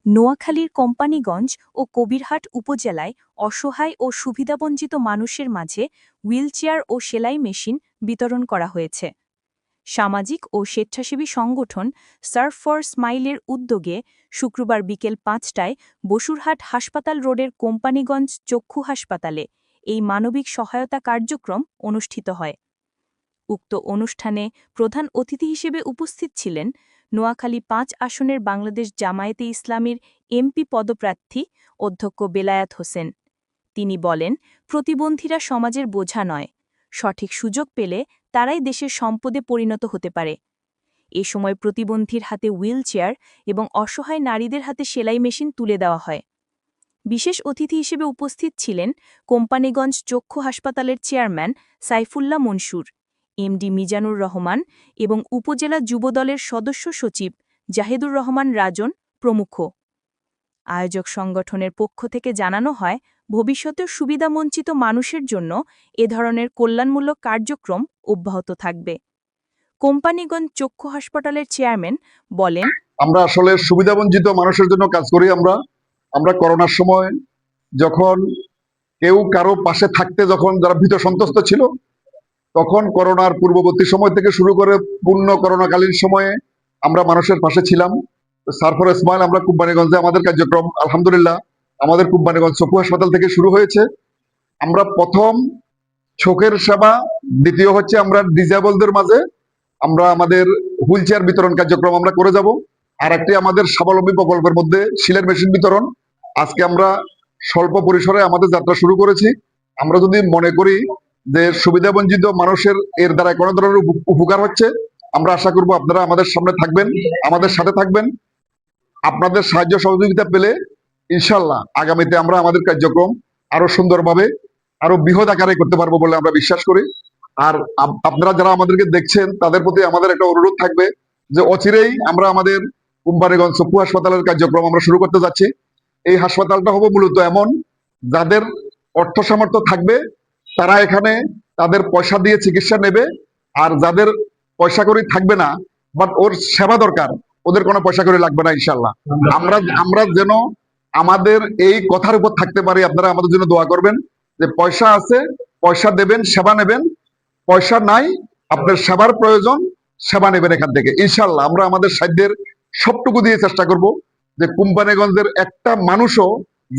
নোয়াখালীর কোম্পানীগঞ্জ ও কবিরহাট উপজেলায় অসহায় ও সুবিধাবঞ্চিত মানুষের মাঝে হুইলচেয়ার ও সেলাই মেশিন বিতরণ করা হয়েছে। সামাজিক ও স্বেচ্ছাসেবী সংগঠন সার্ভ ফর স্মাইলের উদ্যোগে শুক্রবার বিকেল ৫টায় বসুরহাট হাসপাতাল রোডের কোম্পানীগঞ্জ চক্ষু হাসপাতালে এই মানবিক সহায়তা কার্যক্রম অনুষ্ঠিত হয়। উক্ত অনুষ্ঠানে প্রধান অতিথি হিসেবে উপস্থিত ছিলেন নোয়াখালী ৫ আসনের বাংলাদেশ জামায়াতে ইসলামীর এমপি পদপ্রার্থী অধ্যক্ষ বেলায়েত হোসেন। তিনি বলেন, প্রতিবন্ধীরা সমাজের বোঝা নয়, সঠিক সুযোগ পেলে তারাই দেশের সম্পদে পরিণত হতে পারে। এ সময় প্রতিবন্ধীর হাতে হুইলচেয়ার এবং অসহায় নারীদের হাতে সেলাই মেশিন তুলে দেওয়া হয়। বিশেষ অতিথি হিসেবে উপস্থিত ছিলেন কোম্পানীগঞ্জ চক্ষু হাসপাতালের চেয়ারম্যান সাইফুল্লাহ মনসুর, এমডি মিজানুর রহমান এবং উপজেলা যুবদলের সদস্য সচিব জাহিদুর রহমান রাজন প্রমুখ। আয়োজক সংগঠনের পক্ষ থেকে জানানো হয়, ভবিষ্যতেও সুবিধাবঞ্চিত মানুষের জন্য এ ধরনের কল্যাণমূলক কার্যক্রম অব্যাহত থাকবে। কোম্পানীগঞ্জ চক্ষু হাসপাতালের চেয়ারম্যান বলেন, আমরা আসলে সুবিধাবঞ্চিত মানুষের জন্য কাজ করি। আমরা করোনার সময় যখন কেউ কারো পাশে থাকতে যখন যারা ভীত সন্ত্রস্ত ছিল, তখন করোনার পূর্ববর্তী সময় থেকে শুরু করে পূর্ণ করোনাকালীন সময়ে আমরা মানুষের পাশে ছিলাম। সার্ভ ফর স্মাইল আমরা কোম্পানীগঞ্জে আমাদের কার্যক্রম আলহামদুলিল্লাহ আমাদের কোম্পানীগঞ্জ চক্ষু হাসপাতাল থেকে শুরু হয়েছে। আমরা প্রথম চোখের সেবা, দ্বিতীয় হচ্ছে আমরা ডিজেবলদের মাঝে আমরা আমাদের হুইল চেয়ার বিতরণ কার্যক্রম আমরা করে যাব। আর একটি আমাদের স্বাবলম্বী প্রকল্পের মধ্যে সিলের মেশিন বিতরণ। আজকে আমরা স্বল্প পরিসরে আমাদের যাত্রা শুরু করেছি। আমরা যদি মনে করি যে সুবিধাবঞ্চিত মানুষের এর দ্বারা কোনো ধরনের উপকার হচ্ছে, আমরা আশা করব আপনারা আমাদের সামনে থাকবেন, আমাদের সাথে থাকবেন। আপনাদের সাহায্য সহযোগিতা পেলে ইনশাল্লাহ আগামীতে আমরা আমাদের কার্যক্রম আরো সুন্দরভাবে আরো বৃহৎ আকারে করতে পারবো বলে আমরা বিশ্বাস করি। আর আপনারা যারা আমাদেরকে দেখছেন তাদের প্রতি আমাদের একটা অনুরোধ থাকবে যে অচিরেই আমরা আমাদের কোম্পানীগঞ্জ চক্ষু হাসপাতালের কার্যক্রম আমরা শুরু করতে যাচ্ছি। এই হাসপাতালটা হবে মূলত এমন, যাদের অর্থ সামর্থ্য থাকবে তারা এখানে তাদের পয়সা দিয়ে চিকিৎসা নেবে, আর যাদের পয়সা করি থাকবে না বাট ওর সেবা দরকার, ওদের কোনো পয়সা করে লাগবে না ইনশাল্লাহ। আমরা যেন আমাদের এই কথার উপর থাকতে পারি। আপনারা আমাদের জন্য দোয়া করবেন যে পয়সা আছে পয়সা দেবেন, সেবা নেবেন, পয়সা নাই আপনার সেবার প্রয়োজন, সেবা নেবেন এখান থেকে ইনশাল্লাহ। আমরা আমাদের সাধ্যের সবটুকু দিয়ে চেষ্টা করব যে কোম্পানীগঞ্জের একটা মানুষও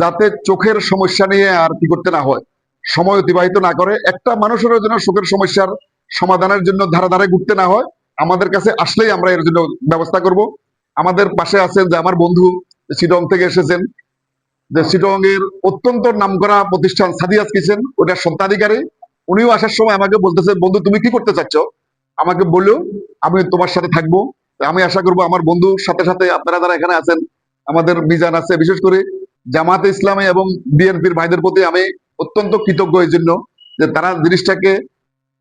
যাতে চোখের সমস্যা নিয়ে আর কি করতে না হয়, সময় অতিবাহিত না করে, একটা মানুষেরও যেন চোখের সমস্যার সমাধানের জন্য ধারে ধারে ঘুরতে না হয়। আমাদের কাছে আসলেই আমরা এর জন্য ব্যবস্থা করব। আমাদের পাশে আছেন যে আমার বন্ধু চিটং থেকে এসেছেন, যে চিটং এর অত্যন্ত নামকরা প্রতিষ্ঠান সাদিয়াস কিচেন, ওটার স্বত্বাধিকারী। উনিও আসার সময় আমাকে বলতেছে, বন্ধু তুমি কি করতে চাচ্ছ, আমাকে বললো আমি তোমার সাথে থাকবো। আমি আশা করবো আমার বন্ধুর সাথে সাথে আপনারা যারা এখানে আছেন, আমাদের মিজান আছে, বিশেষ করে জামাতে ইসলামী এবং বিএনপির ভাইদের প্রতি আমি অত্যন্ত কৃতজ্ঞ এই জন্য যে তারা জিনিসটাকে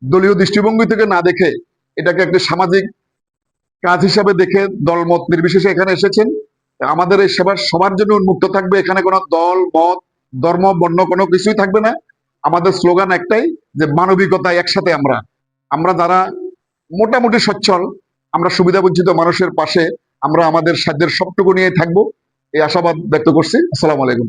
দলীয় দৃষ্টিভঙ্গি থেকে না দেখে এটাকে একটা সামাজিক কাজ হিসাবে দেখে দলমত নির্বিশেষে এখানে এসেছেন। আমাদের এই সেবা সবার জন্য উন্মুক্ত থাকবে, এখানে কোনো দল মত ধর্ম বর্ণ কোনো কিছুই থাকবে না। আমাদের স্লোগান একটাই যে মানবিকতা, একসাথে আমরা যারা মোটামুটি সচ্ছল, আমরা সুবিধাবঞ্চিত মানুষের পাশে আমরা আমাদের সাধ্যের সবটুকু নিয়ে থাকবো, এই আশাবাদ ব্যক্ত করছি। আসসালামু আলাইকুম।